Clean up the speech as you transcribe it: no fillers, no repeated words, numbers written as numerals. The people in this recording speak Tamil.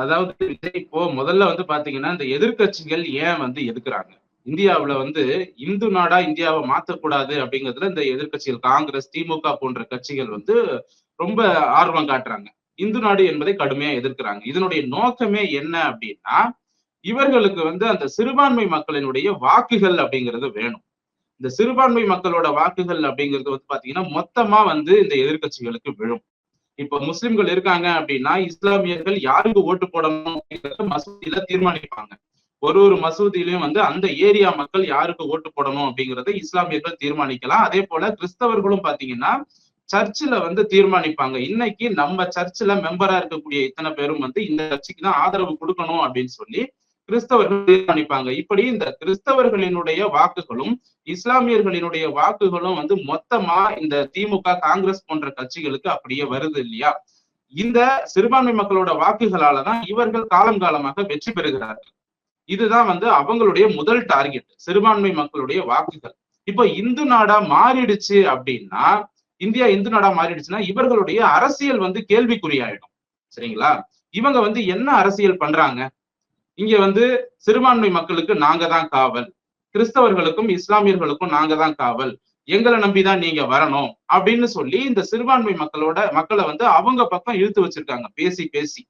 அதாவது இப்போ முதல்ல வந்து பாத்தீங்கன்னா, இந்த எதிர்க்கட்சிகள் ஏன் வந்து எதுக்குறாங்க? இந்தியாவுல வந்து இந்து நாடா இந்தியாவ மாத்தக்கூடாது அப்படிங்கிறதுல இந்த எதிர்க்கட்சிகள் காங்கிரஸ், திமுக போன்ற கட்சிகள் வந்து ரொம்ப ஆர்வம் காட்டுறாங்க. இந்து நாடு என்பதை கடுமையா எதிர்க்கிறாங்க. இதனுடைய நோக்கமே என்ன அப்படின்னா, இவர்களுக்கு வந்து அந்த சிறுபான்மை மக்களினுடைய வாக்குகள் அப்படிங்கிறது வேணும். இந்த சிறுபான்மை மக்களோட வாக்குகள் அப்படிங்கிறது வந்து பாத்தீங்கன்னா, மொத்தமா வந்து இந்த எதிர்க்கட்சிகளுக்கு விழும். இப்ப முஸ்லிம்கள் இருக்காங்க அப்படின்னா, இஸ்லாமியர்கள் யாருக்கு ஓட்டு போடணும் அப்படிங்கிறத மசூதியில தீர்மானிப்பாங்க. ஒரு மசூதியிலயும் வந்து அந்த ஏரியா மக்கள் யாருக்கு ஓட்டு போடணும் அப்படிங்கிறத இஸ்லாமியர்கள் தீர்மானிக்கலாம். அதே போல கிறிஸ்தவர்களும் பாத்தீங்கன்னா, சர்ச்சில் வந்து தீர்மானிப்பாங்க. இன்னைக்கு நம்ம சர்ச்சில் மெம்பரா இருக்கக்கூடிய இத்தனை பேரும் வந்து இந்த கட்சிக்கு தான் ஆதரவு கொடுக்கணும் அப்படின்னு சொல்லி கிறிஸ்தவர்கள் தீர்மானிப்பாங்க. இப்படி இந்த கிறிஸ்தவர்களினுடைய வாக்குகளும் இஸ்லாமியர்களினுடைய வாக்குகளும் வந்து மொத்தமா இந்த திமுக, காங்கிரஸ் போன்ற கட்சிகளுக்கு அப்படியே வருது இல்லையா? இந்த சிறுபான்மை மக்களோட வாக்குகளாலதான் இவர்கள் காலம் காலமாக வெற்றி பெறுகிறார்கள். இதுதான் வந்து அவங்களுடைய முதல் டார்கெட், சிறுபான்மை மக்களுடைய வாக்குகள். இப்ப இந்து நாடா மாறிடுச்சு அப்படின்னா, இந்தியா இந்து நாடா மாறிடுச்சுன்னா இவர்களுடைய அரசியல் வந்து கேள்விக்குறியாயிடும். சரிங்களா? இவங்க வந்து என்ன அரசியல் பண்றாங்க? இங்க வந்து சிறுபான்மை மக்களுக்கு நாங்க தான் காவல், கிறிஸ்தவர்களுக்கும் இஸ்லாமியர்களுக்கும் நாங்க தான் காவல், எங்களை நம்பிதான் நீங்க வரணும் அப்படின்னு சொல்லி இந்த சிறுபான்மை மக்களை வந்து அவங்க பக்கம் இழுத்து வச்சிருக்காங்க பேசி பேசி.